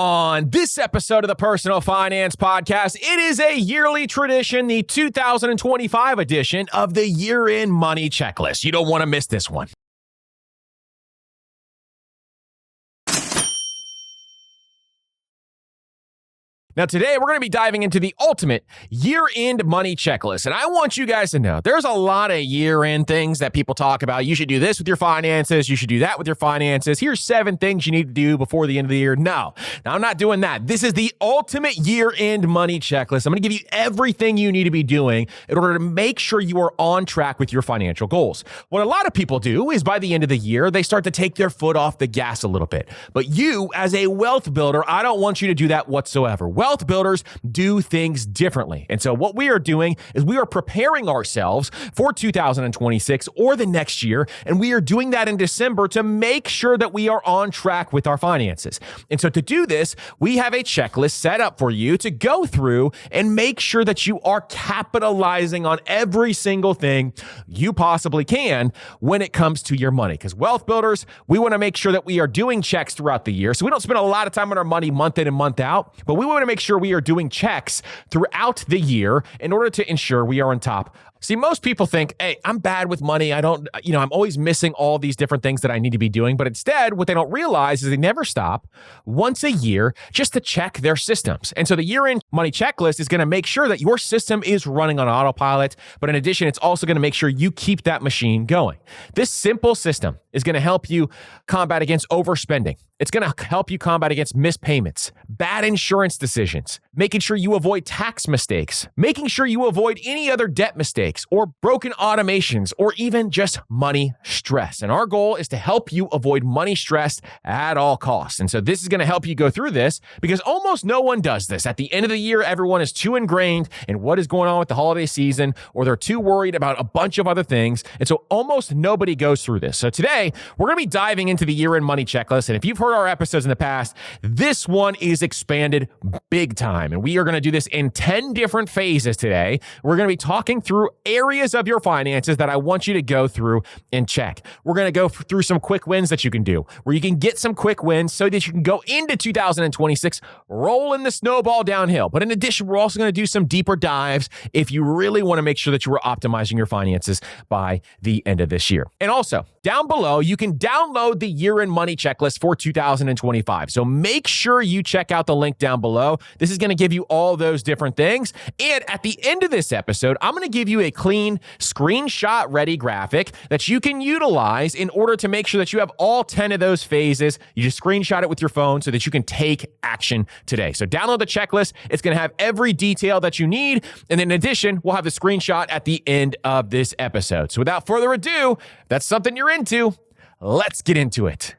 On this episode of the Personal Finance Podcast, it is a yearly tradition, the 2025 edition of the Year-End Money Checklist. You don't want to miss this one. Now, today, we're going to be diving into the ultimate year-end money checklist. And I want you guys to know there's a lot of year-end things that people talk about. You should do this with your finances. You should do that with your finances. Here's 7 things you need to do before the end of the year. No, I'm not doing that. This is the ultimate year-end money checklist. I'm going to give you everything you need to be doing in order to make sure you are on track with your financial goals. What a lot of people do is by the end of the year, they start to take their foot off the gas a little bit. But you, as a wealth builder, I don't want you to do that whatsoever. Wealth builders do things differently. And so what we are doing is we are preparing ourselves for 2026 or the next year. And we are doing that in December to make sure that we are on track with our finances. And so to do this, we have a checklist set up for you to go through and make sure that you are capitalizing on every single thing you possibly can when it comes to your money. Because wealth builders, we want to make sure that we are doing checks throughout the year. So we don't spend a lot of time on our money month in and month out, but we want to make sure we are doing checks throughout the year in order to ensure we are on top. See, most people think, hey, I'm bad with money. I'm always missing all these different things that I need to be doing. But instead, what they don't realize is they never stop once a year just to check their systems. And so the year-end money checklist is going to make sure that your system is running on autopilot. But in addition, it's also going to make sure you keep that machine going. This simple system is going to help you combat against overspending. It's going to help you combat against missed payments, bad insurance decisions, making sure you avoid tax mistakes, making sure you avoid any other debt mistakes or broken automations or even just money stress. And our goal is to help you avoid money stress at all costs. And so this is going to help you go through this because almost no one does this. At the end of the year, everyone is too ingrained in what is going on with the holiday season, or they're too worried about a bunch of other things. And so almost nobody goes through this. So today, we're going to be diving into the year-end money checklist. And if you've heard our episodes in the past, this one is expanded big time. And we are going to do this in 10 different phases today. We're going to be talking through areas of your finances that I want you to go through and check. We're going to go through some quick wins that you can do, where you can get some quick wins so that you can go into 2026 rolling the snowball downhill. But in addition, we're also going to do some deeper dives if you really want to make sure that you are optimizing your finances by the end of this year. And also, down below, you can download the year-end money checklist for 2025. So make sure you check out the link down below. This is going to give you all those different things. And at the end of this episode, I'm going to give you a clean screenshot-ready graphic that you can utilize in order to make sure that you have all 10 of those phases. You just screenshot it with your phone so that you can take action today. So download the checklist. It's going to have every detail that you need. And then in addition, we'll have the screenshot at the end of this episode. So without further ado, if that's something you're into, let's get into it.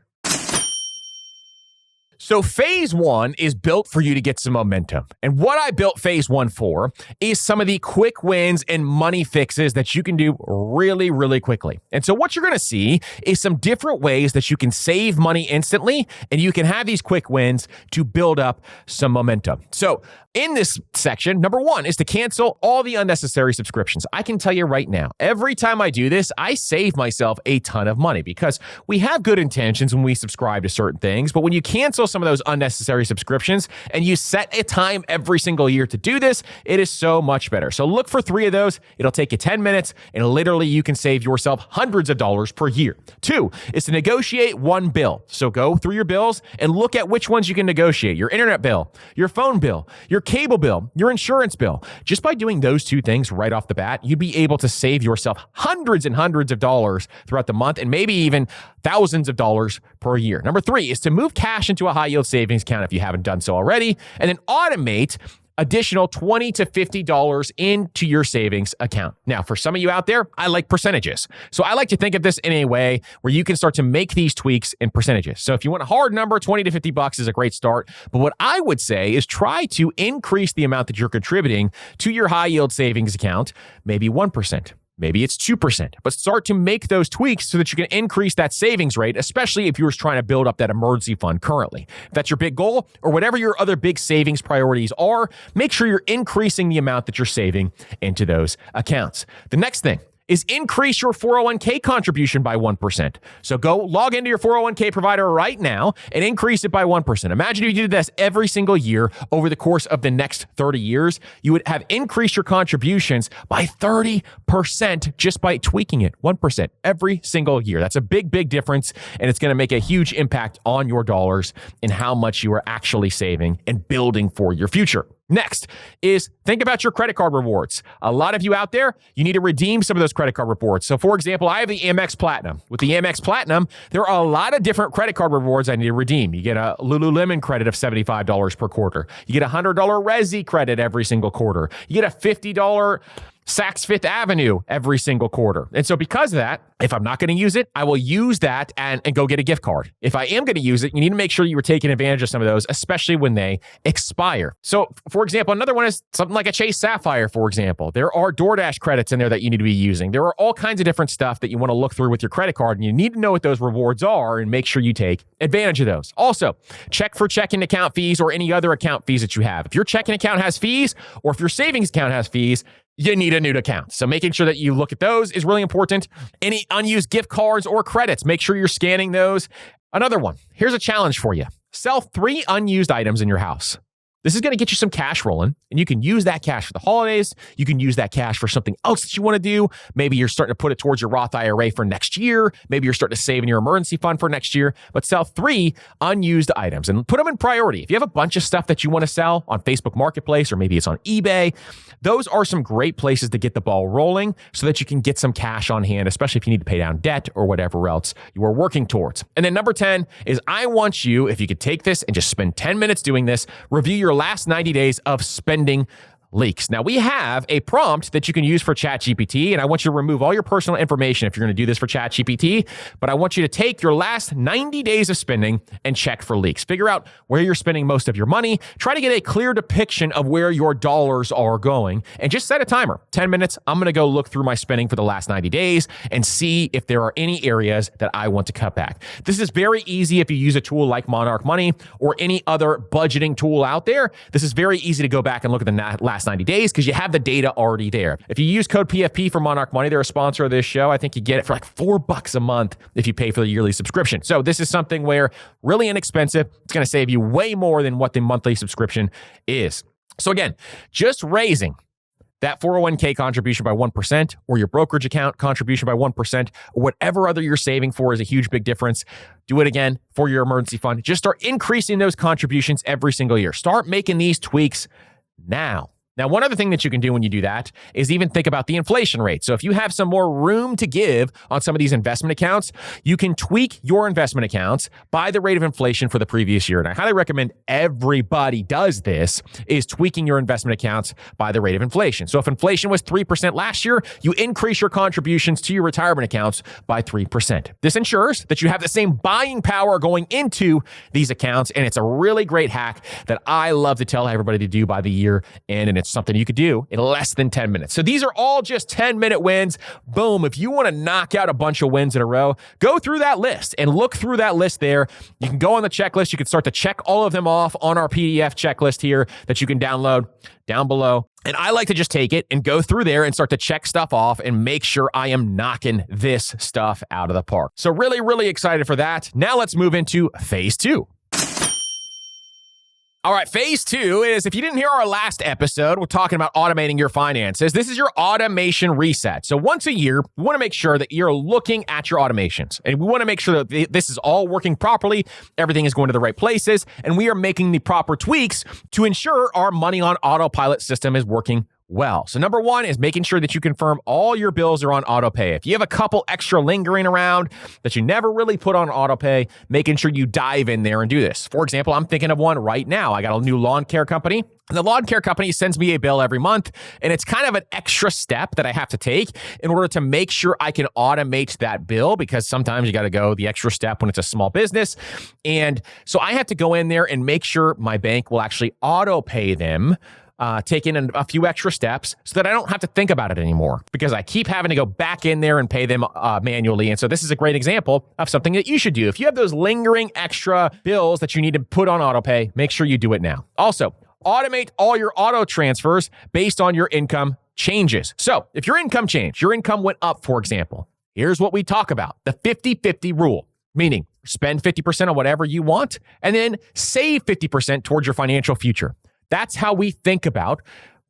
So phase 1 is built for you to get some momentum. And what I built phase 1 for is some of the quick wins and money fixes that you can do really, really quickly. And so what you're going to see is some different ways that you can save money instantly, and you can have these quick wins to build up some momentum. So in this section, number 1 is to cancel all the unnecessary subscriptions. I can tell you right now, every time I do this, I save myself a ton of money because we have good intentions when we subscribe to certain things. But when you cancel some of those unnecessary subscriptions and you set a time every single year to do this, it is so much better. So look for 3 of those. It'll take you 10 minutes and literally you can save yourself hundreds of dollars per year. 2 is to negotiate one bill. So go through your bills and look at which ones you can negotiate. Your internet bill, your phone bill, your cable bill, your insurance bill. Just by doing those 2 things right off the bat, you'd be able to save yourself hundreds and hundreds of dollars throughout the month and maybe even thousands of dollars per year. Number 3 is to move cash into a high yield savings account if you haven't done so already, and then automate additional $20 to $50 into your savings account. Now, for some of you out there, I like percentages. So I like to think of this in a way where you can start to make these tweaks in percentages. So if you want a hard number, 20 to 50 bucks is a great start. But what I would say is try to increase the amount that you're contributing to your high yield savings account, maybe 1%. Maybe it's 2%, but start to make those tweaks so that you can increase that savings rate, especially if you're trying to build up that emergency fund currently. If that's your big goal or whatever your other big savings priorities are, make sure you're increasing the amount that you're saving into those accounts. The next thing is increase your 401k contribution by 1%. So go log into your 401k provider right now and increase it by 1%. Imagine if you did this every single year over the course of the next 30 years, you would have increased your contributions by 30% just by tweaking it 1% every single year. That's a big, big difference, and it's going to make a huge impact on your dollars and how much you are actually saving and building for your future. Next is think about your credit card rewards. A lot of you out there, you need to redeem some of those credit card rewards. So for example, I have the Amex Platinum. With the Amex Platinum, there are a lot of different credit card rewards I need to redeem. You get a Lululemon credit of $75 per quarter. You get a $100 Resi credit every single quarter. You get a $50 Saks Fifth Avenue every single quarter. And so because of that, if I'm not going to use it, I will use that and go get a gift card. If I am going to use it, you need to make sure you are taking advantage of some of those, especially when they expire. So for example, another one is something like a Chase Sapphire, for example. There are DoorDash credits in there that you need to be using. There are all kinds of different stuff that you want to look through with your credit card, and you need to know what those rewards are and make sure you take advantage of those. Also, check for checking account fees or any other account fees that you have. If your checking account has fees, or if your savings account has fees, you need a new account. So making sure that you look at those is really important. Any unused gift cards or credits, make sure you're scanning those. Another one, here's a challenge for you. Sell 3 unused items in your house. This is going to get you some cash rolling, and you can use that cash for the holidays. You can use that cash for something else that you want to do. Maybe you're starting to put it towards your Roth IRA for next year. Maybe you're starting to save in your emergency fund for next year, but sell 3 unused items and put them in priority. If you have a bunch of stuff that you want to sell on Facebook Marketplace, or maybe it's on eBay, those are some great places to get the ball rolling so that you can get some cash on hand, especially if you need to pay down debt or whatever else you are working towards. And then number 10 is I want you, if you could take this and just spend 10 minutes doing this, review your last 90 days of spending leaks. Now, we have a prompt that you can use for ChatGPT, and I want you to remove all your personal information if you're going to do this for ChatGPT, but I want you to take your last 90 days of spending and check for leaks. Figure out where you're spending most of your money. Try to get a clear depiction of where your dollars are going, and just set a timer. 10 minutes, I'm going to go look through my spending for the last 90 days and see if there are any areas that I want to cut back. This is very easy if you use a tool like Monarch Money or any other budgeting tool out there. This is very easy to go back and look at the last 90 days because you have the data already there. If you use code PFP for Monarch Money, they're a sponsor of this show. I think you get it for like $4 a month if you pay for the yearly subscription. So this is something where really inexpensive. It's going to save you way more than what the monthly subscription is. So again, just raising that 401k contribution by 1% or your brokerage account contribution by 1% or whatever other you're saving for is a huge, big difference. Do it again for your emergency fund. Just start increasing those contributions every single year. Start making these tweaks now. Now, one other thing that you can do when you do that is even think about the inflation rate. So if you have some more room to give on some of these investment accounts, you can tweak your investment accounts by the rate of inflation for the previous year. And I highly recommend everybody does this, is tweaking your investment accounts by the rate of inflation. So if inflation was 3% last year, you increase your contributions to your retirement accounts by 3%. This ensures that you have the same buying power going into these accounts. And it's a really great hack that I love to tell everybody to do by the year end. And it's something you could do in less than 10 minutes. So these are all just 10-minute wins. Boom. If you want to knock out a bunch of wins in a row, go through that list and look through that list there. You can go on the checklist. You can start to check all of them off on our PDF checklist here that you can download down below. And I like to just take it and go through there and start to check stuff off and make sure I am knocking this stuff out of the park. So really, really excited for that. Now let's move into phase 2. All right, phase 2 is, if you didn't hear our last episode, we're talking about automating your finances. This is your automation reset. So once a year, we want to make sure that you're looking at your automations, and we want to make sure that this is all working properly, everything is going to the right places, and we are making the proper tweaks to ensure our money on autopilot system is working well. So number 1 is making sure that you confirm all your bills are on auto pay. If you have a couple extra lingering around that you never really put on auto pay, making sure you dive in there and do this. For example, I'm thinking of one right now. I got a new lawn care company. The lawn care company sends me a bill every month, and it's kind of an extra step that I have to take in order to make sure I can automate that bill, because sometimes you got to go the extra step when it's a small business. And so I have to go in there and make sure my bank will actually auto pay them, take in a few extra steps so that I don't have to think about it anymore, because I keep having to go back in there and pay them manually. And so this is a great example of something that you should do. If you have those lingering extra bills that you need to put on auto pay, make sure you do it now. Also, automate all your auto transfers based on your income changes. So if your income changed, your income went up, for example, here's what we talk about, the 50-50 rule, meaning spend 50% on whatever you want and then save 50% towards your financial future. That's how we think about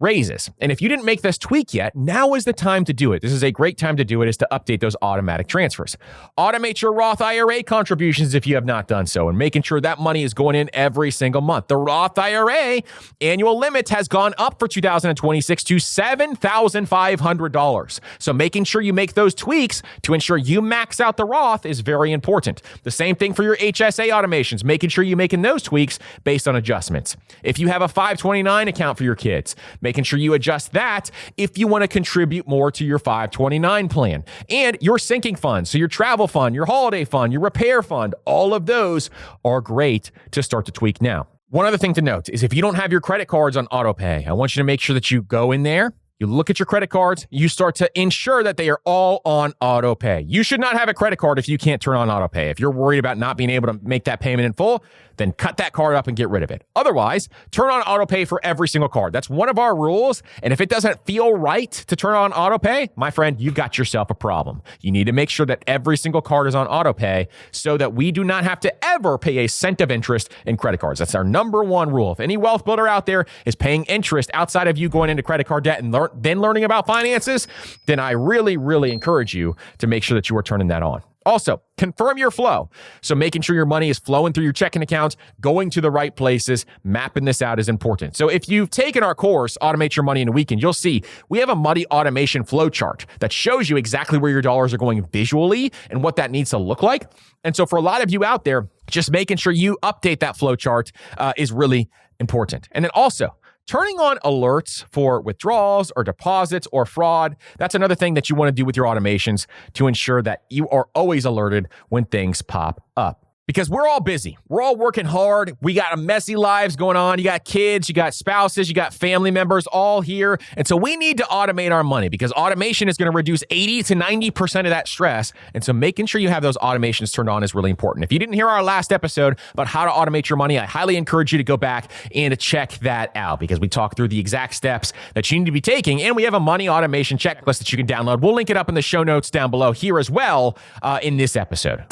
raises. And if you didn't make this tweak yet, now is the time to do it. This is a great time to do it, is to update those automatic transfers. Automate your Roth IRA contributions if you have not done so, and making sure that money is going in every single month. The Roth IRA annual limit has gone up for 2026 to $7,500. So making sure you make those tweaks to ensure you max out the Roth is very important. The same thing for your HSA automations, making sure you're making those tweaks based on adjustments. If you have a 529 account for your kids, making sure you adjust that if you want to contribute more to your 529 plan. And your sinking fund, so your travel fund, your holiday fund, your repair fund, all of those are great to start to tweak now. One other thing to note is if you don't have your credit cards on auto pay, I want you to make sure that you go in there, you look at your credit cards, you start to ensure that they are all on auto pay. You should not have a credit card if you can't turn on auto pay. If you're worried about not being able to make that payment in full, then cut that card up and get rid of it. Otherwise, turn on auto pay for every single card. That's one of our rules. And if it doesn't feel right to turn on auto pay, my friend, you've got yourself a problem. You need to make sure that every single card is on auto pay so that we do not have to ever pay a cent of interest in credit cards. That's our number one rule. If any wealth builder out there is paying interest outside of you going into credit card debt and then learning about finances, then I really, really encourage you to make sure that you are turning that on. Also, confirm your flow. So making sure your money is flowing through your checking accounts, going to the right places, mapping this out is important. So if you've taken our course, Automate Your Money in a Weekend, you'll see we have a money automation flow chart that shows you exactly where your dollars are going visually and what that needs to look like. And so for a lot of you out there, just making sure you update that flow chart is really important. And then also, turning on alerts for withdrawals or deposits or fraud, that's another thing that you want to do with your automations to ensure that you are always alerted when things pop up. Because we're all busy. We're all working hard. We got messy lives going on. You got kids, you got spouses, you got family members all here. And so we need to automate our money because automation is going to reduce 80 to 90% of that stress. And so making sure you have those automations turned on is really important. If you didn't hear our last episode about how to automate your money, I highly encourage you to go back and check that out because we talk through the exact steps that you need to be taking. And we have a money automation checklist that you can download. We'll link it up in the show notes down below here as well in this episode.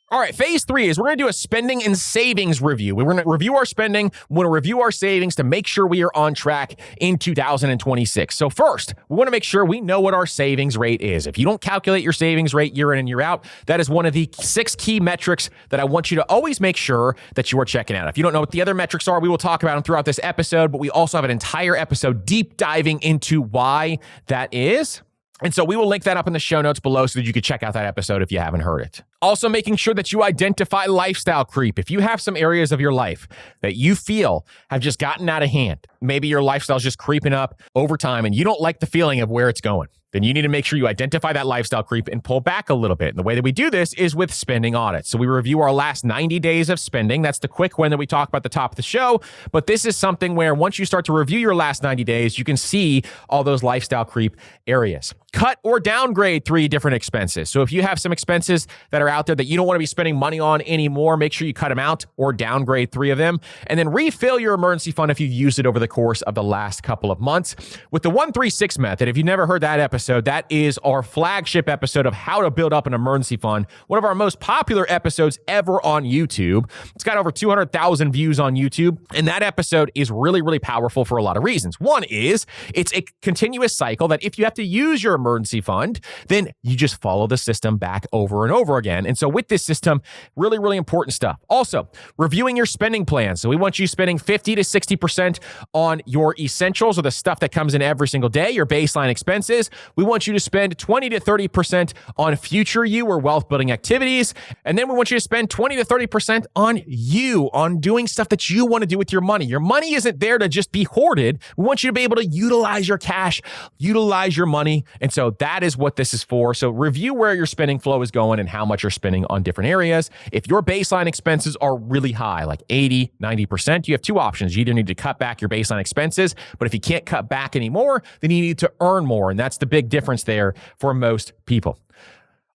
All right, phase 3 is we're going to do a spending and savings review. We're going to review our spending. We're going to review our savings to make sure we are on track in 2026. So first, we want to make sure we know what our savings rate is. If you don't calculate your savings rate year in and year out, that is one of the 6 key metrics that I want you to always make sure that you are checking out. If you don't know what the other metrics are, we will talk about them throughout this episode, but we also have an entire episode deep diving into why that is. And so we will link that up in the show notes below so that you can check out that episode if you haven't heard it. Also making sure that you identify lifestyle creep. If you have some areas of your life that you feel have just gotten out of hand, maybe your lifestyle is just creeping up over time and you don't like the feeling of where it's going, then you need to make sure you identify that lifestyle creep and pull back a little bit. And the way that we do this is with spending audits. So we review our last 90 days of spending. That's the quick one that we talk about at the top of the show. But this is something where once you start to review your last 90 days, you can see all those lifestyle creep areas. Cut or downgrade 3 different expenses. So if you have some expenses that are out there that you don't want to be spending money on anymore, make sure you cut them out or downgrade 3 of them. And then refill your emergency fund if you've used it over the course of the last couple of months. With the 136 method, if you've never heard that episode, that is our flagship episode of how to build up an emergency fund. One of our most popular episodes ever on YouTube. It's got over 200,000 views on YouTube. And that episode is really, really powerful for a lot of reasons. One is it's a continuous cycle that if you have to use your emergency fund, then you just follow the system back over and over again. And so with this system, really, really important stuff. Also, reviewing your spending plan. So we want you spending 50 to 60% on your essentials or the stuff that comes in every single day, your baseline expenses. We want you to spend 20 to 30% on future you or wealth building activities. And then we want you to spend 20 to 30% on you, on doing stuff that you want to do with your money. Your money isn't there to just be hoarded. We want you to be able to utilize your cash, utilize your money. And so that is what this is for. So review where your spending flow is going and how much you're spending on different areas. If your baseline expenses are really high, like 80, 90%, you have 2 options. You either need to cut back your baseline expenses, but if you can't cut back anymore, then you need to earn more. And that's the big difference there for most people.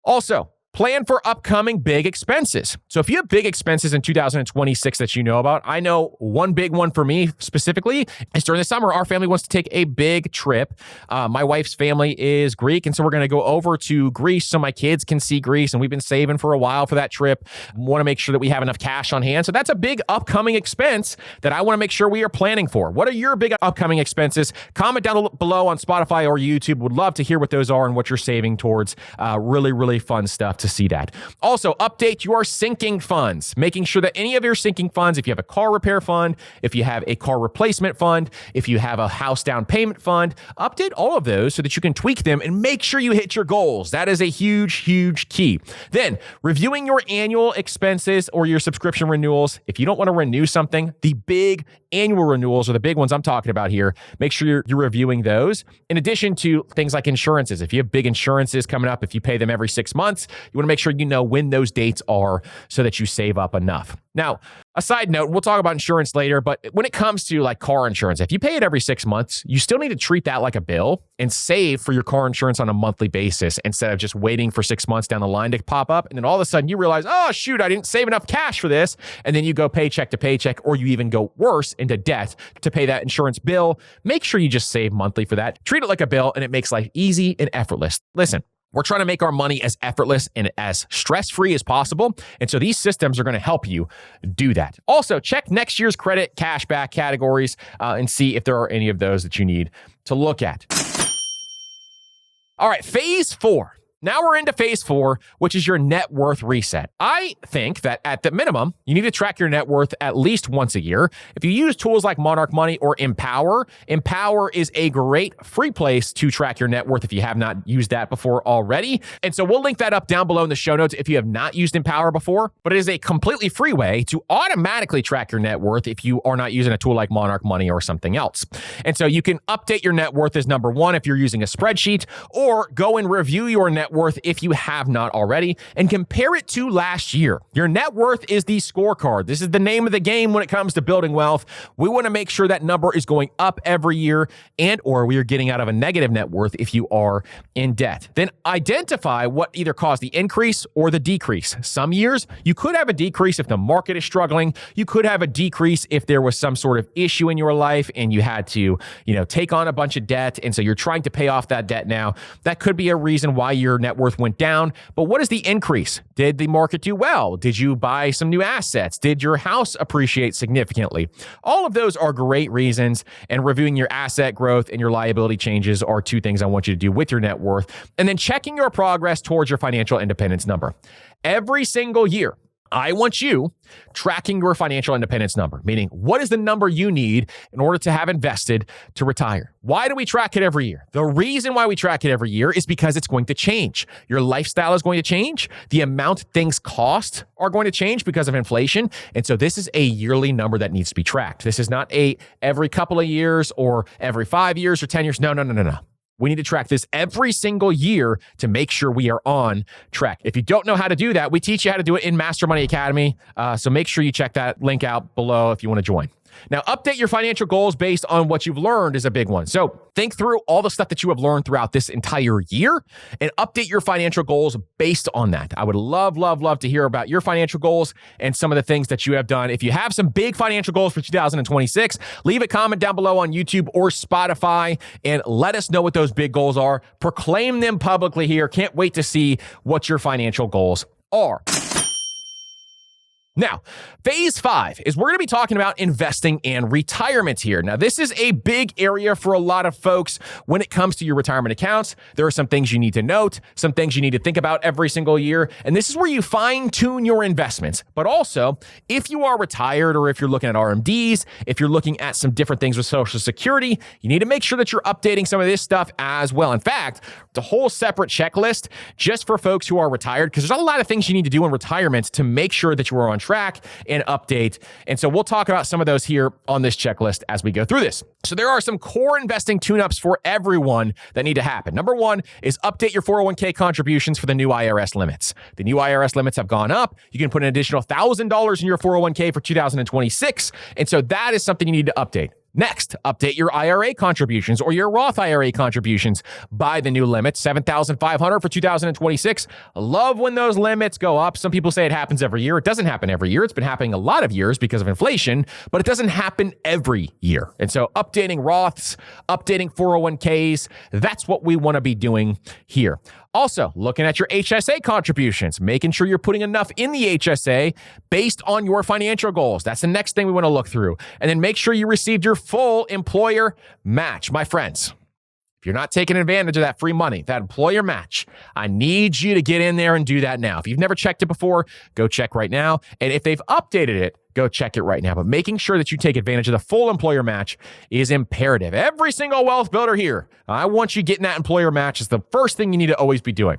Also, Plan for upcoming big expenses. So if you have big expenses in 2026 that you know about, I know one big one for me specifically is during the summer, our family wants to take a big trip. My wife's family is Greek, and so we're going to go over to Greece so my kids can see Greece, and we've been saving for a while for that trip. Want to make sure that we have enough cash on hand. So that's a big upcoming expense that I want to make sure we are planning for. What are your big upcoming expenses? Comment down below on Spotify or YouTube. Would love to hear what those are and what you're saving towards. Really, really fun stuff to see that. Also, update your sinking funds, making sure that any of your sinking funds, if you have a car repair fund, if you have a car replacement fund, if you have a house down payment fund, update all of those so that you can tweak them and make sure you hit your goals. That is a huge, huge key. Then, reviewing your annual expenses or your subscription renewals. If you don't want to renew something, the big annual renewals are the big ones I'm talking about here. Make sure you're reviewing those. In addition to things like insurances, if you have big insurances coming up, if you pay them every 6 months, you want to make sure you know when those dates are so that you save up enough. Now, a side note, we'll talk about insurance later, but when it comes to like car insurance, if you pay it every 6 months, you still need to treat that like a bill and save for your car insurance on a monthly basis instead of just waiting for 6 months down the line to pop up. And then all of a sudden you realize, oh, shoot, I didn't save enough cash for this. And then you go paycheck to paycheck, or you even go worse into debt to pay that insurance bill. Make sure you just save monthly for that. Treat it like a bill, and it makes life easy and effortless. Listen, we're trying to make our money as effortless and as stress-free as possible. And so these systems are going to help you do that. Also, check next year's credit cashback categories and see if there are any of those that you need to look at. All right, phase 4. Now we're into phase 4, which is your net worth reset. I think that at the minimum, you need to track your net worth at least once a year. If you use tools like Monarch Money or Empower, Empower is a great free place to track your net worth if you have not used that before already. And so we'll link that up down below in the show notes if you have not used Empower before, but it is a completely free way to automatically track your net worth if you are not using a tool like Monarch Money or something else. And so you can update your net worth as number 1 if you're using a spreadsheet, or go and review your net worth if you have not already and compare it to last year. Your net worth is the scorecard. This is the name of the game when it comes to building wealth. We want to make sure that number is going up every year, and or we are getting out of a negative net worth if you are in debt. Then identify what either caused the increase or the decrease. Some years you could have a decrease if the market is struggling. You could have a decrease if there was some sort of issue in your life and you had to, take on a bunch of debt, and so you're trying to pay off that debt now. That could be a reason why your net worth went down. But what is the increase? Did the market do well? Did you buy some new assets? Did your house appreciate significantly? All of those are great reasons, and reviewing your asset growth and your liability changes are 2 things I want you to do with your net worth. And then checking your progress towards your financial independence number. Every single year, I want you tracking your financial independence number, meaning what is the number you need in order to have invested to retire? Why do we track it every year? The reason why we track it every year is because it's going to change. Your lifestyle is going to change. The amount things cost are going to change because of inflation. And so this is a yearly number that needs to be tracked. This is not every couple of years or every 5 years or 10 years. No. We need to track this every single year to make sure we are on track. If you don't know how to do that, we teach you how to do it in Master Money Academy. So make sure you check that link out below if you want to join. Now, update your financial goals based on what you've learned is a big one. So think through all the stuff that you have learned throughout this entire year and update your financial goals based on that. I would love to hear about your financial goals and some of the things that you have done. If you have some big financial goals for 2026, leave a comment down below on YouTube or Spotify and let us know what those big goals are. Proclaim them publicly here. Can't wait to see what your financial goals are. Now, phase 5 is we're going to be talking about investing and retirement here. Now, this is a big area for a lot of folks when it comes to your retirement accounts. There are some things you need to note, some things you need to think about every single year, and this is where you fine-tune your investments. But also, if you are retired or if you're looking at RMDs, if you're looking at some different things with Social Security, you need to make sure that you're updating some of this stuff as well. In fact, the whole separate checklist just for folks who are retired, because there's a lot of things you need to do in retirement to make sure that you are on track and update. And so we'll talk about some of those here on this checklist as we go through this. So there are some core investing tune-ups for everyone that need to happen. Number 1 is update your 401k contributions for the new IRS limits. The new IRS limits have gone up. You can put an additional $1,000 in your 401k for 2026. And so that is something you need to update. Next, update your IRA contributions or your Roth IRA contributions by the new limit, $7,500 for 2026. I love when those limits go up. Some people say it happens every year. It doesn't happen every year. It's been happening a lot of years because of inflation, but it doesn't happen every year. And so updating Roths, updating 401ks, that's what we want to be doing here. Also, looking at your HSA contributions, making sure you're putting enough in the HSA based on your financial goals. That's the next thing we want to look through. And then make sure you received your full employer match. My friends, if you're not taking advantage of that free money, that employer match, I need you to get in there and do that now. If you've never checked it before, go check right now. And if they've updated it, go check it right now. But making sure that you take advantage of the full employer match is imperative. Every single wealth builder here, I want you getting that employer match. Is the first thing you need to always be doing.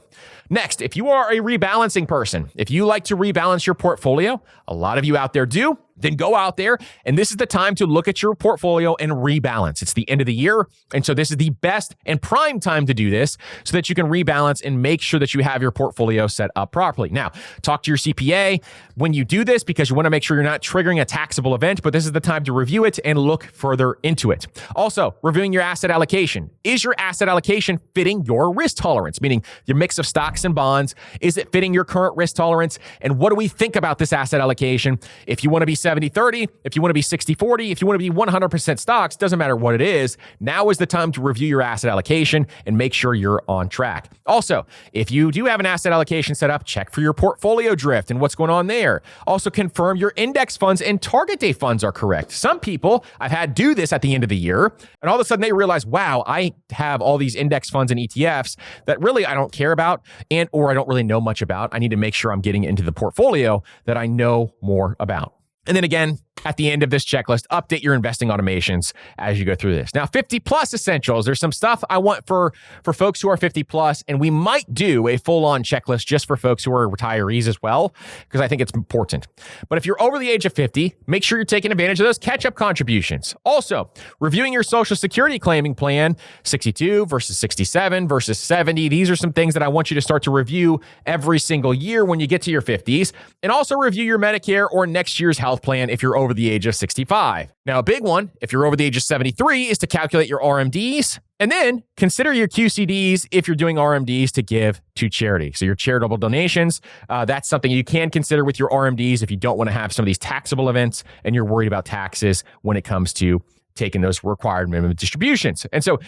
Next, if you are a rebalancing person, if you like to rebalance your portfolio, a lot of you out there do, then go out there, and this is the time to look at your portfolio and rebalance. It's the end of the year, and so this is the best and prime time to do this so that you can rebalance and make sure that you have your portfolio set up properly. Now, talk to your CPA when you do this because you want to make sure you're not triggering a taxable event, but this is the time to review it and look further into it. Also, reviewing your asset allocation. Is your asset allocation fitting your risk tolerance? Meaning your mix of stocks and bonds. Is it fitting your current risk tolerance? And what do we think about this asset allocation? If you want to be 70-30, if you want to be 60-40, if you want to be 100% stocks, doesn't matter what it is, now is the time to review your asset allocation and make sure you're on track. Also, if you do have an asset allocation set up, check for your portfolio drift and what's going on there. Also, confirm your index funds and target date funds are correct. Some people I've had do this at the end of the year, and all of a sudden they realize, wow, I have all these index funds and ETFs that really I don't care about and or I don't really know much about. I need to make sure I'm getting into the portfolio that I know more about. And then again, at the end of this checklist, update your investing automations as you go through this. Now, 50 plus essentials. There's some stuff I want for folks who are 50 plus, and we might do a full-on checklist just for folks who are retirees as well, because I think it's important. But if you're over the age of 50, make sure you're taking advantage of those catch-up contributions. Also, reviewing your Social Security claiming plan, 62 versus 67 versus 70. These are some things that I want you to start to review every single year when you get to your 50s. And also review your Medicare or next year's health plan if you're over the age of 65. Now, a big one, if you're over the age of 73, is to calculate your RMDs and then consider your QCDs if you're doing RMDs to give to charity. So your charitable donations, that's something you can consider with your RMDs if you don't want to have some of these taxable events and you're worried about taxes when it comes to taking those required minimum distributions. And so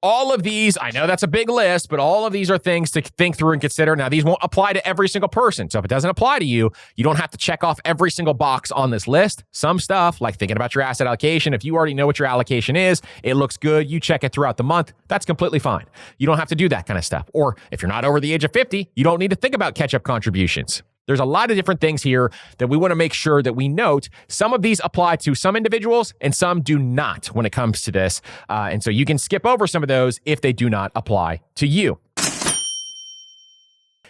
all of these, I know that's a big list, but all of these are things to think through and consider. Now, these won't apply to every single person. So if it doesn't apply to you, you don't have to check off every single box on this list. Some stuff, like thinking about your asset allocation, if you already know what your allocation is, it looks good, you check it throughout the month, that's completely fine. You don't have to do that kind of stuff. Or if you're not over the age of 50, you don't need to think about catch-up contributions. There's a lot of different things here that we want to make sure that we note. Some of these apply to some individuals and some do not when it comes to this. And so you can skip over some of those if they do not apply to you.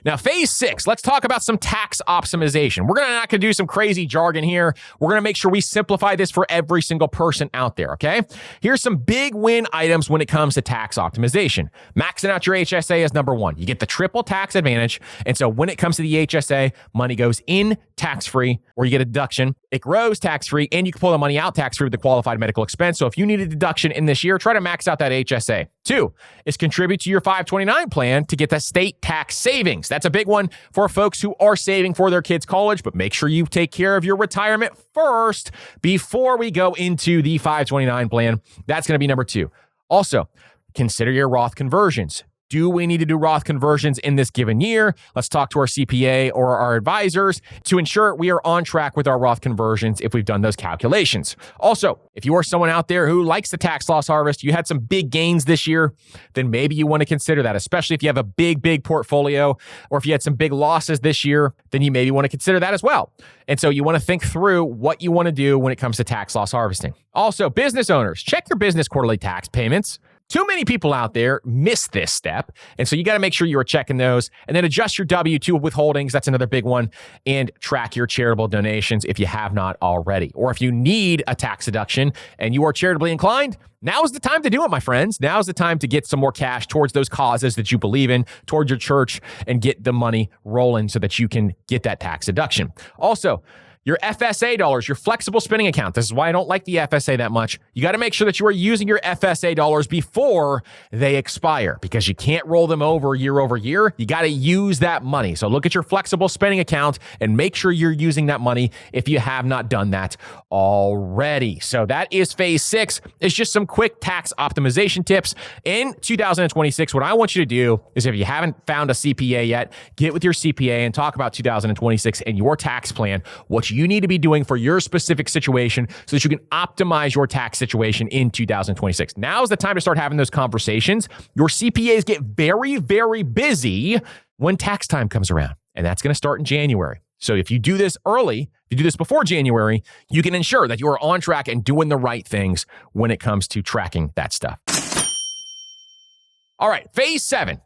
Now, phase 6, let's talk about some tax optimization. We're not going to do some crazy jargon here. We're going to make sure we simplify this for every single person out there, okay? Here's some big win items when it comes to tax optimization. Maxing out your HSA is number one. You get the triple tax advantage. And so when it comes to the HSA, money goes in tax-free or you get a deduction. It grows tax-free and you can pull the money out tax-free with the qualified medical expense. So if you need a deduction in this year, try to max out that HSA. 2 is contribute to your 529 plan to get the state tax savings. That's a big one for folks who are saving for their kids' college, but make sure you take care of your retirement first before we go into the 529 plan. That's going to be number 2. Also, consider your Roth conversions. Do we need to do Roth conversions in this given year? Let's talk to our CPA or our advisors to ensure we are on track with our Roth conversions if we've done those calculations. Also, if you are someone out there who likes the tax loss harvest, you had some big gains this year, then maybe you want to consider that, especially if you have a big portfolio, or if you had some big losses this year, then you maybe want to consider that as well. And so you want to think through what you want to do when it comes to tax loss harvesting. Also, business owners, check your business quarterly tax payments. Too many people out there miss this step. And so you got to make sure you are checking those and then adjust your W-2 withholdings. That's another big one. And track your charitable donations if you have not already. Or if you need a tax deduction and you are charitably inclined, now is the time to do it, my friends. Now is the time to get some more cash towards those causes that you believe in, towards your church, and get the money rolling so that you can get that tax deduction. Also, Your FSA dollars, your flexible spending account. This is why I don't like the FSA that much. You got to make sure that you are using your FSA dollars before they expire because you can't roll them over year. You got to use that money. So look at your flexible spending account and make sure you're using that money if you have not done that already. So that is phase 6. It's just some quick tax optimization tips. In 2026, what I want you to do is if you haven't found a CPA yet, get with your CPA and talk about 2026 and your tax plan, what you need to be doing for your specific situation so that you can optimize your tax situation in 2026. Now is the time to start having those conversations. Your CPAs get very, very busy when tax time comes around, and that's going to start in January. So if you do this early, if you do this before January, you can ensure that you are on track and doing the right things when it comes to tracking that stuff. All right, phase 7.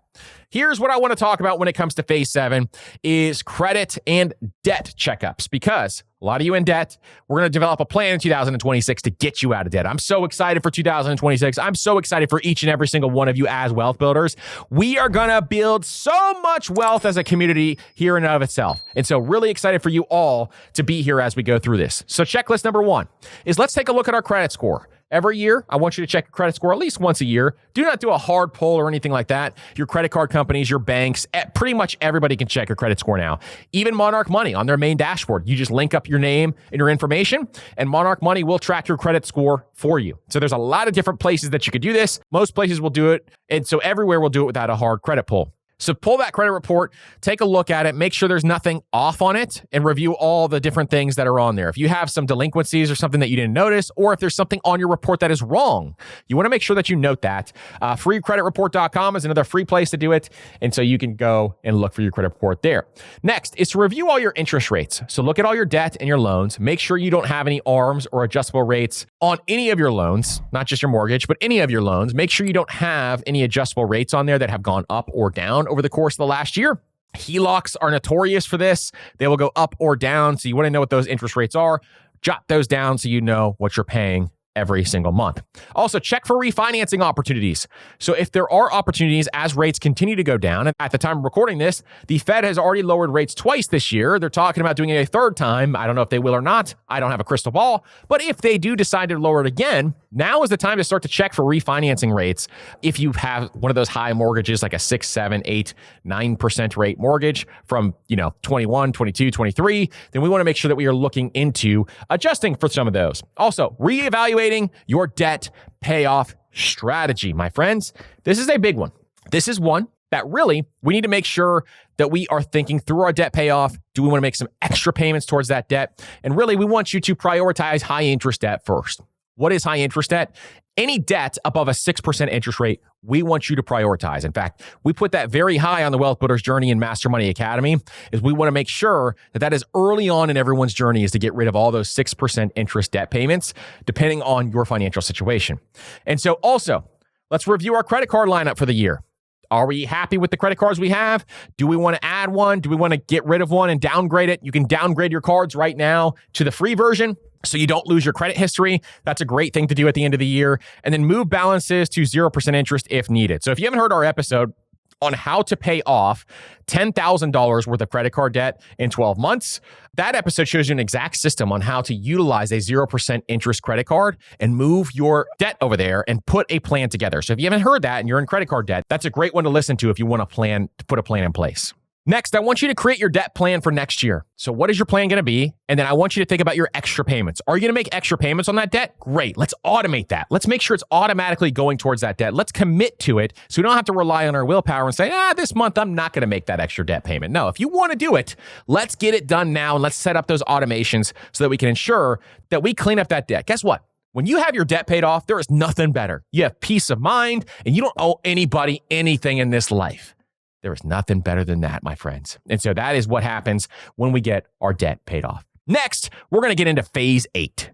Here's what I want to talk about when it comes to phase 7 is credit and debt checkups, because a lot of you in debt, we're going to develop a plan in 2026 to get you out of debt. I'm so excited for 2026. I'm so excited for each and every single one of you as wealth builders. We are going to build so much wealth as a community here in and of itself. And so really excited for you all to be here as we go through this. So checklist number 1 is let's take a look at our credit score. Every year, I want you to check your credit score at least once a year. Do not do a hard pull or anything like that. Your credit card companies, your banks, pretty much everybody can check your credit score now. Even Monarch Money on their main dashboard. You just link up your name and your information, and Monarch Money will track your credit score for you. So there's a lot of different places that you could do this. Most places will do it, and so everywhere will do it without a hard credit pull. So pull that credit report, take a look at it, make sure there's nothing off on it, and review all the different things that are on there. If you have some delinquencies or something that you didn't notice, or if there's something on your report that is wrong, you want to make sure that you note that. Freecreditreport.com is another free place to do it, and so you can go and look for your credit report there. Next is to review all your interest rates. So look at all your debt and your loans. Make sure you don't have any ARMs or adjustable rates on any of your loans, not just your mortgage, but any of your loans. Make sure you don't have any adjustable rates on there that have gone up or down over the course of the last year. HELOCs are notorious for this. They will go up or down. So you want to know what those interest rates are. Jot those down so you know what you're paying every single month. Also, check for refinancing opportunities. So if there are opportunities as rates continue to go down, and at the time of recording this, the Fed has already lowered rates twice this year. They're talking about doing it a third time. I don't know if they will or not. I don't have a crystal ball. But if they do decide to lower it again, now is the time to start to check for refinancing rates. If you have one of those high mortgages, like a 6, 7, 8, 9% rate mortgage from 21, 22, 23, then we want to make sure that we are looking into adjusting for some of those. Also, reevaluating your debt payoff strategy, my friends. This is a big one. This is one that really we need to make sure that we are thinking through our debt payoff. Do we want to make some extra payments towards that debt? And really, we want you to prioritize high interest debt first. What is high interest debt? Any debt above a 6% interest rate, we want you to prioritize. In fact, we put that very high on the Wealth Builders Journey in Master Money Academy, is we want to make sure that that is early on in everyone's journey is to get rid of all those 6% interest debt payments, depending on your financial situation. And so also, let's review our credit card lineup for the year. Are we happy with the credit cards we have? Do we want to add one? Do we want to get rid of one and downgrade it? You can downgrade your cards right now to the free version so you don't lose your credit history. That's a great thing to do at the end of the year. And then move balances to 0% interest if needed. So if you haven't heard our episode on how to pay off $10,000 worth of credit card debt in 12 months, that episode shows you an exact system on how to utilize a 0% interest credit card and move your debt over there and put a plan together. So if you haven't heard that and you're in credit card debt, that's a great one to listen to if you want to put a plan in place. Next, I want you to create your debt plan for next year. So what is your plan going to be? And then I want you to think about your extra payments. Are you going to make extra payments on that debt? Great. Let's automate that. Let's make sure it's automatically going towards that debt. Let's commit to it so we don't have to rely on our willpower and say, this month I'm not going to make that extra debt payment. No, if you want to do it, let's get it done now and let's set up those automations so that we can ensure that we clean up that debt. Guess what? When you have your debt paid off, there is nothing better. You have peace of mind and you don't owe anybody anything in this life. There is nothing better than that, my friends. And so that is what happens when we get our debt paid off. Next, we're going to get into phase 8.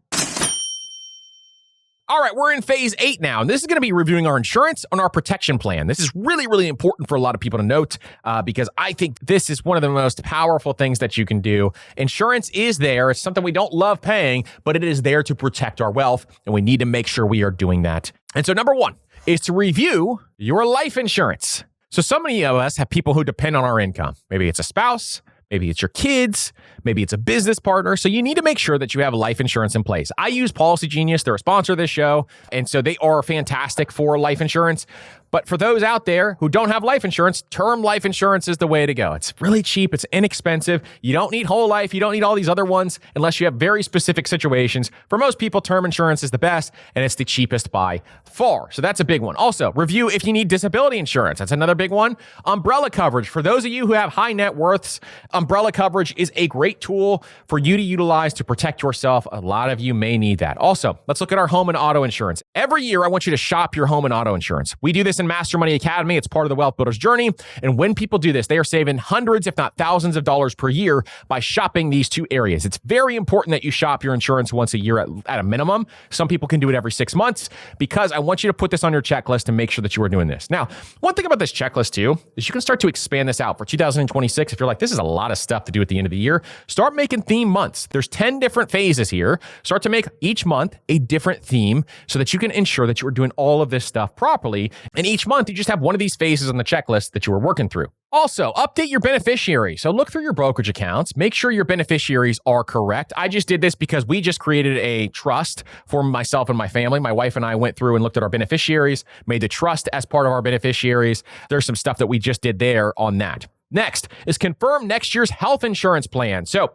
All right, we're in phase 8 now, and this is going to be reviewing our insurance and our protection plan. This is really, really important for a lot of people to note because I think this is one of the most powerful things that you can do. Insurance is there. It's something we don't love paying, but it is there to protect our wealth, and we need to make sure we are doing that. And so number 1 is to review your life insurance. So many of us have people who depend on our income. Maybe it's a spouse, Maybe it's your kids. Maybe it's a business partner. So you need to make sure that you have life insurance in place. I use Policy Genius. They're a sponsor of this show. And so they are fantastic for life insurance. But for those out there who don't have life insurance, term life insurance is the way to go. It's really cheap. It's inexpensive. You don't need whole life. You don't need all these other ones unless you have very specific situations. For most people, term insurance is the best and it's the cheapest by far. So that's a big one. Also, review if you need disability insurance. That's another big one. Umbrella coverage. For those of you who have high net worths, umbrella coverage is a great tool for you to utilize to protect yourself. A lot of you may need that. Also, let's look at our home and auto insurance. Every year, I want you to shop your home and auto insurance. We do this in Master Money Academy. It's part of the Wealth Builder's journey. And when people do this, they are saving hundreds, if not thousands of dollars per year by shopping these two areas. It's very important that you shop your insurance once a year at a minimum. Some people can do it every 6 months because I want you to put this on your checklist and make sure that you are doing this. Now, one thing about this checklist too is you can start to expand this out for 2026. If you're like, this is a lot of stuff to do at the end of the year, start making theme months. There's 10 different phases here. Start to make each month a different theme so that you can ensure that you are doing all of this stuff properly. And each month, you just have one of these phases on the checklist that you are working through. Also, update your beneficiary. So look through your brokerage accounts. Make sure your beneficiaries are correct. I just did this because we just created a trust for myself and my family. My wife and I went through and looked at our beneficiaries, made the trust as part of our beneficiaries. There's some stuff that we just did there on that. Next is confirm next year's health insurance plan. So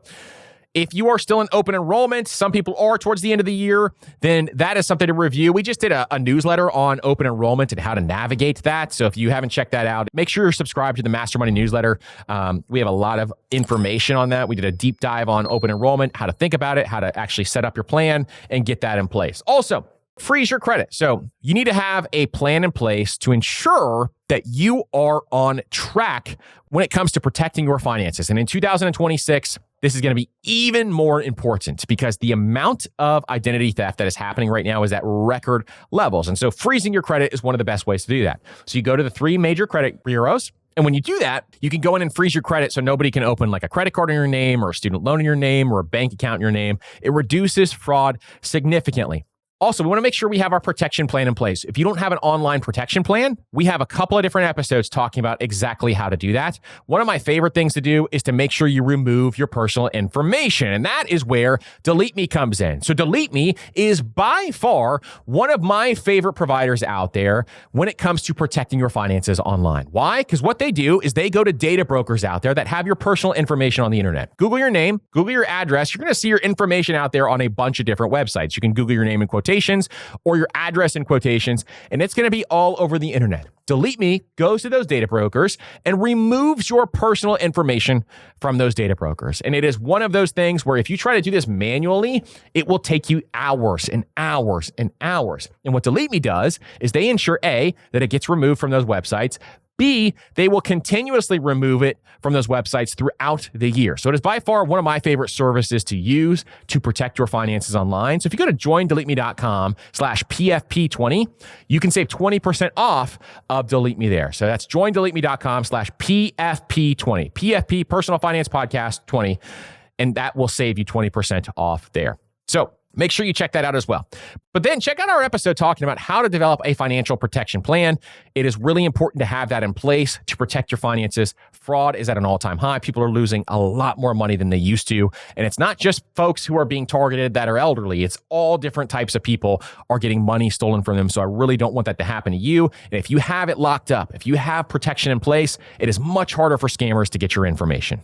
if you are still in open enrollment, some people are towards the end of the year, then that is something to review. We just did a newsletter on open enrollment and how to navigate that. So if you haven't checked that out, make sure you're subscribed to the Master Money newsletter. We have a lot of information on that. We did a deep dive on open enrollment, how to think about it, how to actually set up your plan and get that in place. Also, freeze your credit. So you need to have a plan in place to ensure that you are on track when it comes to protecting your finances. And in 2026, this is going to be even more important because the amount of identity theft that is happening right now is at record levels. And so freezing your credit is one of the best ways to do that. So you go to the 3 major credit bureaus. And when you do that, you can go in and freeze your credit so nobody can open like a credit card in your name or a student loan in your name or a bank account in your name. It reduces fraud significantly. Also, we want to make sure we have our protection plan in place. If you don't have an online protection plan, we have a couple of different episodes talking about exactly how to do that. One of my favorite things to do is to make sure you remove your personal information. And that is where Delete Me comes in. So Delete Me is by far one of my favorite providers out there when it comes to protecting your finances online. Why? Because what they do is they go to data brokers out there that have your personal information on the internet. Google your name, Google your address. You're going to see your information out there on a bunch of different websites. You can Google your name in quotations or your address in quotations, and it's going to be all over the internet. Delete Me goes to those data brokers and removes your personal information from those data brokers. And it is one of those things where if you try to do this manually, it will take you hours and hours and hours. And what Delete Me does is they ensure A, that it gets removed from those websites, B, they will continuously remove it from those websites throughout the year. So it is by far one of my favorite services to use to protect your finances online. So if you go to joindeleteme.com/PFP20, you can save 20% off of Delete Me there. So that's joindeleteme.com/PFP20, PFP Personal Finance Podcast 20, and that will save you 20% off there. So make sure you check that out as well. But then check out our episode talking about how to develop a financial protection plan. It is really important to have that in place to protect your finances. Fraud is at an all-time high. People are losing a lot more money than they used to. And it's not just folks who are being targeted that are elderly. It's all different types of people are getting money stolen from them. So I really don't want that to happen to you. And if you have it locked up, if you have protection in place, it is much harder for scammers to get your information.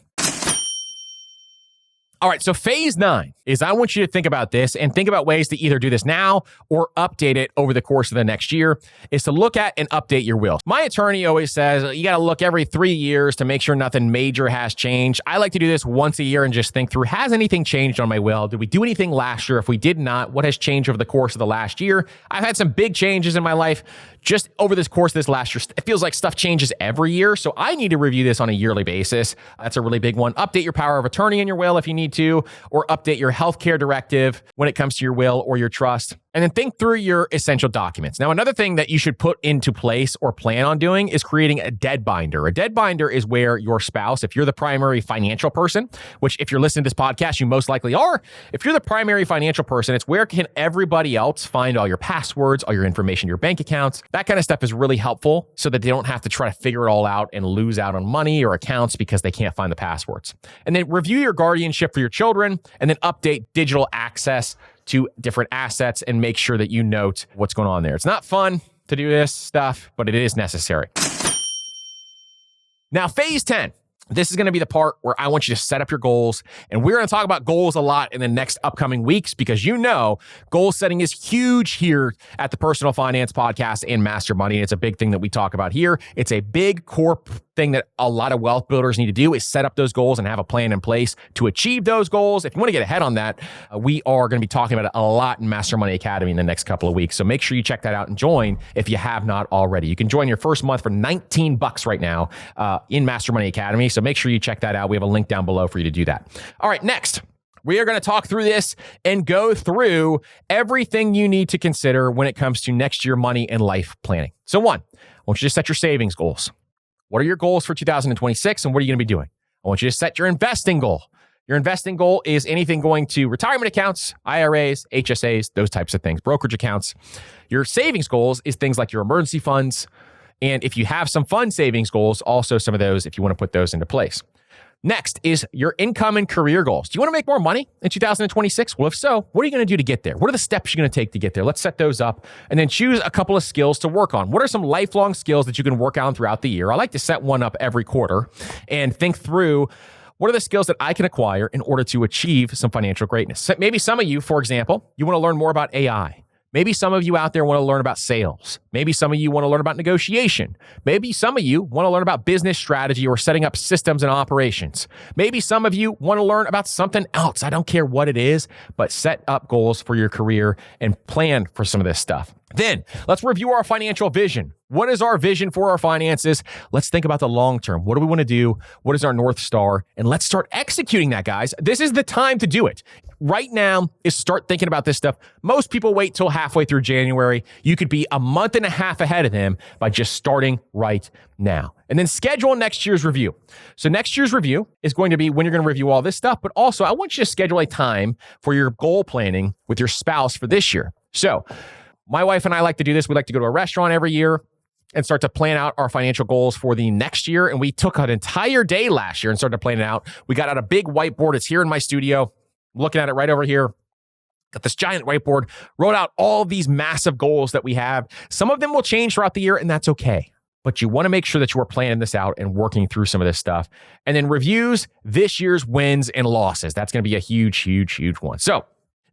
All right, so phase 9 is I want you to think about this and think about ways to either do this now or update it over the course of the next year, is to look at and update your will. My attorney always says you got to look every 3 years to make sure nothing major has changed. I like to do this once a year and just think through, has anything changed on my will? Did we do anything last year? If we did not, what has changed over the course of the last year? I've had some big changes in my life just over this course of this last year. It feels like stuff changes every year, so I need to review this on a yearly basis. That's a really big one. Update your power of attorney in your will if you need to, or update your healthcare directive when it comes to your will or your trust. And then think through your essential documents. Now, another thing that you should put into place or plan on doing is creating a dead binder. A dead binder is where your spouse, if you're the primary financial person, which if you're listening to this podcast, you most likely are. If you're the primary financial person, it's where can everybody else find all your passwords, all your information, your bank accounts. That kind of stuff is really helpful so that they don't have to try to figure it all out and lose out on money or accounts because they can't find the passwords. And then review your guardianship for your children and then update digital access to different assets and make sure that you note what's going on there. It's not fun to do this stuff, but it is necessary. Now, phase 10. This is going to be the part where I want you to set up your goals. And we're going to talk about goals a lot in the next upcoming weeks because goal setting is huge here at the Personal Finance Podcast and Master Money. It's a big thing that we talk about here. It's a big core thing that a lot of wealth builders need to do is set up those goals and have a plan in place to achieve those goals. If you want to get ahead on that, we are going to be talking about it a lot in Master Money Academy in the next couple of weeks. So make sure you check that out and join if you have not already. You can join your first month for $19 right now in Master Money Academy. So make sure you check that out. We have a link down below for you to do that. All right, next. We are going to talk through this and go through everything you need to consider when it comes to next year money and life planning. So one, I want you to set your savings goals. What are your goals for 2026 and what are you going to be doing? I want you to set your investing goal. Your investing goal is anything going to retirement accounts, IRAs, HSAs, those types of things, brokerage accounts. Your savings goals is things like your emergency funds. And if you have some fund savings goals, also some of those if you want to put those into place. Next is your income and career goals. Do you want to make more money in 2026? Well, if so, what are you going to do to get there? What are the steps you're going to take to get there? Let's set those up and then choose a couple of skills to work on. What are some lifelong skills that you can work on throughout the year? I like to set one up every quarter and think through what are the skills that I can acquire in order to achieve some financial greatness. Maybe some of you, for example, you want to learn more about AI. Maybe some of you out there want to learn about sales. Maybe some of you want to learn about negotiation. Maybe some of you want to learn about business strategy or setting up systems and operations. Maybe some of you want to learn about something else. I don't care what it is, but set up goals for your career and plan for some of this stuff. Then let's review our financial vision. What is our vision for our finances? Let's think about the long term. What do we want to do? What is our North Star? And let's start executing that, guys. This is the time to do it. Right now is start thinking about this stuff. Most people wait till halfway through January. You could be a month and a half ahead of them by just starting right now. And then schedule next year's review. So next year's review is going to be when you're going to review all this stuff, but also I want you to schedule a time for your goal planning with your spouse for this year. So my wife and I like to do this. We like to go to a restaurant every year and start to plan out our financial goals for the next year. And we took an entire day last year and started to plan it out. We got out a big whiteboard. It's here in my studio. I'm looking at it right over here. Got this giant whiteboard, wrote out all these massive goals that we have. Some of them will change throughout the year, and that's okay. But you want to make sure that you are planning this out and working through some of this stuff. And then reviews this year's wins and losses. That's going to be a huge, huge, huge one. So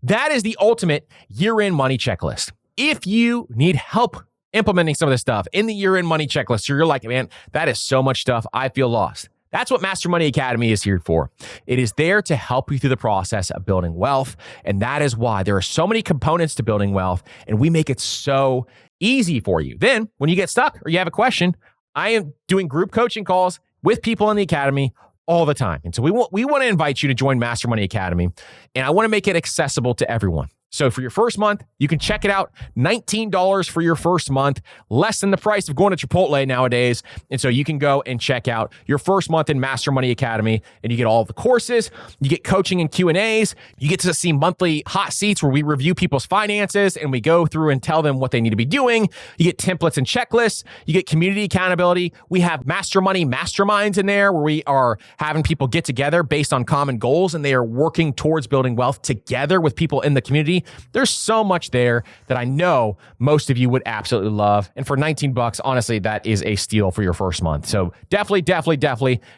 that is the ultimate year-end money checklist. If you need help implementing some of this stuff in the year-end money checklist, so you're like, man, that is so much stuff, I feel lost. That's what Master Money Academy is here for. It is there to help you through the process of building wealth. And that is why there are so many components to building wealth, and we make it so easy for you. Then when you get stuck or you have a question, I am doing group coaching calls with people in the academy all the time. And so we want to invite you to join Master Money Academy, and I want to make it accessible to everyone. So for your first month, you can check it out. $19 for your first month, less than the price of going to Chipotle nowadays. And so you can go and check out your first month in Master Money Academy, and you get all of the courses, you get coaching and Q&As, you get to see monthly hot seats where we review people's finances and we go through and tell them what they need to be doing. You get templates and checklists, you get community accountability. We have Master Money masterminds in there where we are having people get together based on common goals, and they are working towards building wealth together with people in the community. There's so much there that I know most of you would absolutely love. And for $19, honestly, that is a steal for your first month. So definitely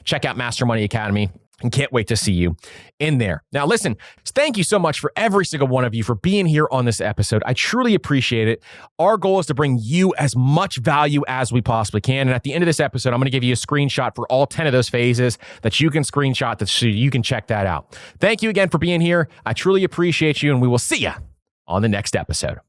check out Master Money Academy, and can't wait to see you in there. Now, listen, thank you so much for every single one of you for being here on this episode. I truly appreciate it. Our goal is to bring you as much value as we possibly can. And at the end of this episode, I'm going to give you a screenshot for all 10 of those phases that you can screenshot so you can check that out. Thank you again for being here. I truly appreciate you, and we will see you on the next episode.